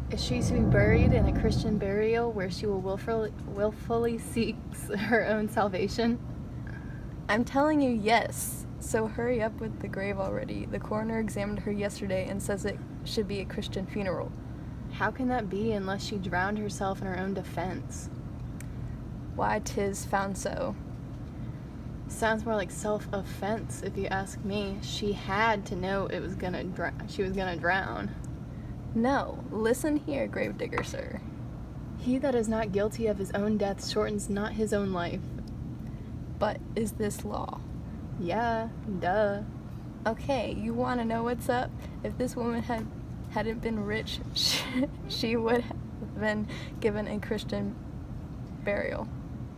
Is she to be buried in a Christian burial where she will willfully seeks her own salvation? I'm telling you yes. So hurry up with the grave already. The coroner examined her yesterday and says it should be a Christian funeral. How can that be unless she drowned herself in her own defense? Why, 'tis found so. Sounds more like self-offense, if you ask me. She had to know she was gonna drown. No, listen here, gravedigger, sir. He that is not guilty of his own death shortens not his own life. But is this law? Yeah, duh. Okay, you want to know what's up? If this woman hadn't been rich, she would have been given a Christian burial,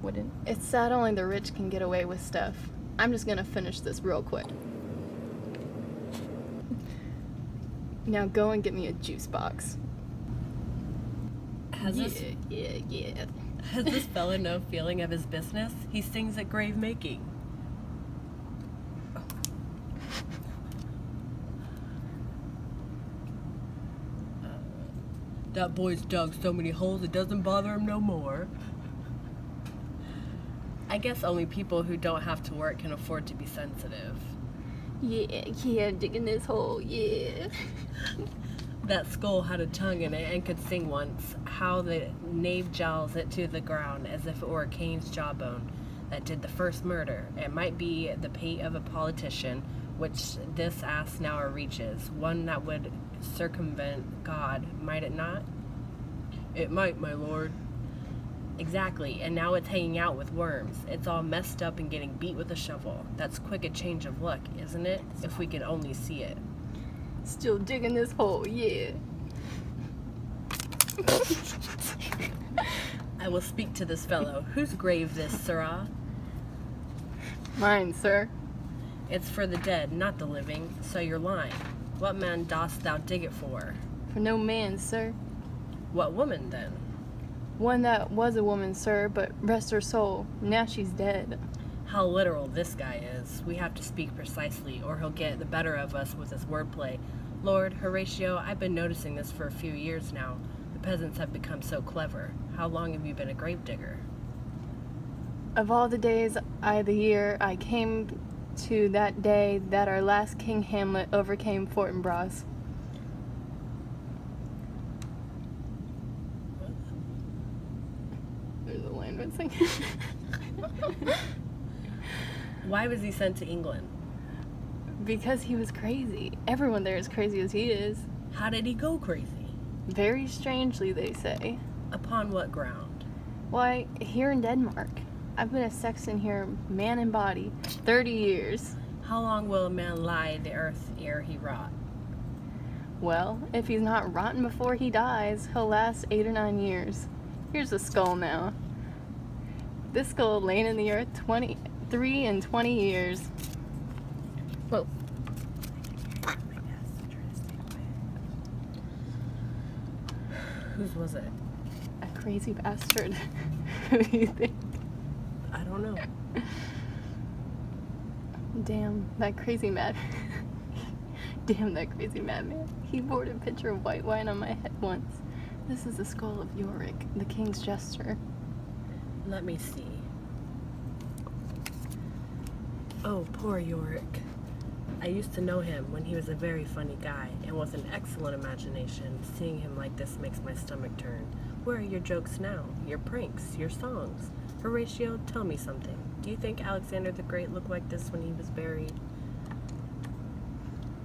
wouldn't? It's sad only the rich can get away with stuff. I'm just gonna finish this real quick. Now go and get me a juice box. Has this fella no feeling of his business? He sings at grave making. That boy's dug so many holes it doesn't bother him no more. I guess only people who don't have to work can afford to be sensitive. Yeah, digging this hole, yeah. That skull had a tongue in it and could sing once. How the knave jowls it to the ground as if it were Cain's jawbone that did the first murder. It might be the pate of a politician, which this ass now reaches, one that would circumvent God, might it not? It might, my lord. Exactly, and now it's hanging out with worms. It's all messed up and getting beat with a shovel. That's quick a change of luck, isn't it? If we could only see it. Still digging this hole, yeah. I will speak to this fellow. Whose grave this, sirrah? Mine, sir. It's for the dead, not the living, so you're lying. What man dost thou dig it for? For no man, sir. What woman, then? One that was a woman, sir, but rest her soul. Now she's dead. How literal this guy is. We have to speak precisely, or he'll get the better of us with his wordplay. Lord, Horatio, I've been noticing this for a few years now. The peasants have become so clever. How long have you been a gravedigger? Of all the days of the year, I came to that day that our last King Hamlet overcame Fortinbras. There's a line missing. Why was he sent to England? Because he was crazy. Everyone there is crazy as he is. How did he go crazy? Very strangely, they say. Upon what ground? Why, here in Denmark. I've been a sexton here, man and body, 30 years. How long will a man lie the earth ere he rot? Well, if he's not rotten before he dies, he'll last 8 or 9 years. Here's the skull now. This skull lain in the earth 23 and 20 years. Whoa. Whose was it? A crazy bastard. Who do you think? I don't know. Damn, that crazy madman. He poured a pitcher of white wine on my head once. This is the skull of Yorick, the king's jester. Let me see. Oh, poor Yorick. I used to know him when he was a very funny guy and with an excellent imagination. Seeing him like this makes my stomach turn. Where are your jokes now? Your pranks? Your songs? Horatio, tell me something. Do you think Alexander the Great looked like this when he was buried?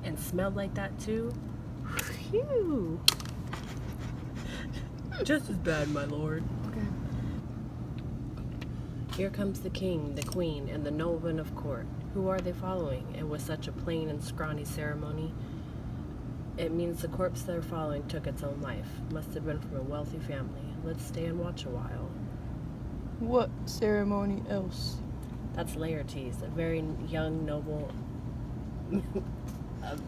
And smelled like that too? Phew! Just as bad, my lord. Okay. Here comes the king, the queen, and the noblemen of court. Who are they following? And with such a plain and scrawny ceremony? It means the corpse they're following took its own life. Must have been from a wealthy family. Let's stay and watch a while. What ceremony else? That's Laertes, a very young noble.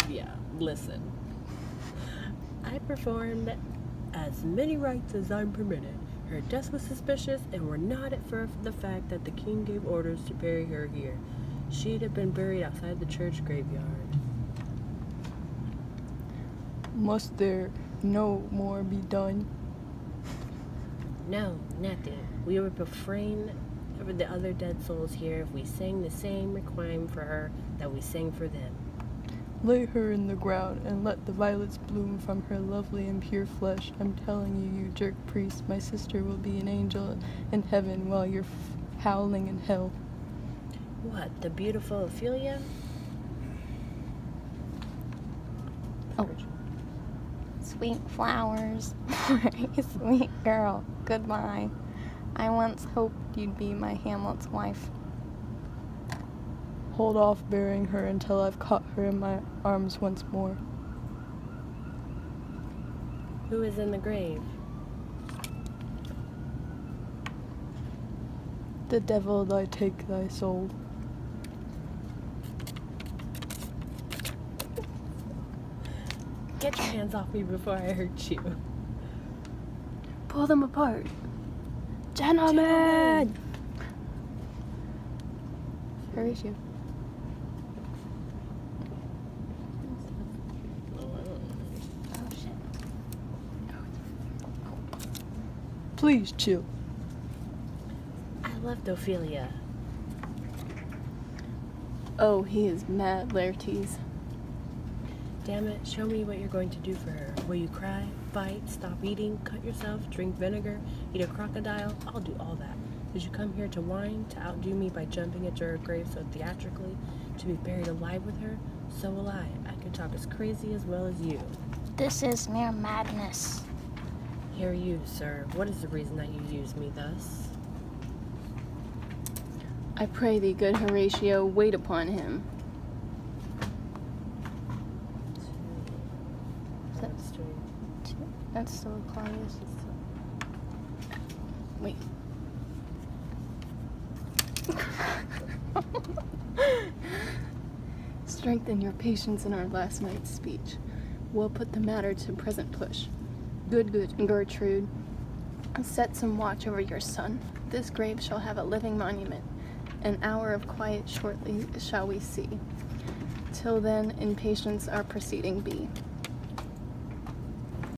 Yeah, listen. I performed as many rites as I'm permitted. Her death was suspicious, and we're not at for the fact that the king gave orders to bury her here. She'd have been buried outside the church graveyard. Must there no more be done? No, nothing. We would refrain over the other dead souls here if we sang the same requiem for her that we sang for them. Lay her in the ground and let the violets bloom from her lovely and pure flesh. I'm telling you, you jerk priest, my sister will be an angel in heaven while you're howling in hell. What, the beautiful Ophelia? Oh. Sweet flowers, sweet girl, goodbye. I once hoped you'd be my Hamlet's wife. Hold off burying her until I've caught her in my arms once more. Who is in the grave? The devil thy take thy soul. Get your hands off me before I hurt you. Pull them apart. Gentlemen! Horatio. Oh shit. Please chill. I left Ophelia. Oh, he is mad, Laertes. Damn it, show me what you're going to do for her. Will you cry, fight, stop eating, cut yourself, drink vinegar, eat a crocodile? I'll do all that. Did you come here to whine, to outdo me by jumping into her grave so theatrically, to be buried alive with her? So will I. I can talk as crazy as well as you. This is mere madness. Hear you, sir. What is the reason that you use me thus? I pray thee, good Horatio, wait upon him. That's still Claudius. Wait. Strengthen your patience in our last night's speech. We'll put the matter to present push. Good Gertrude, set some watch over your son. This grave shall have a living monument. An hour of quiet shortly shall we see. Till then, in patience our proceeding be.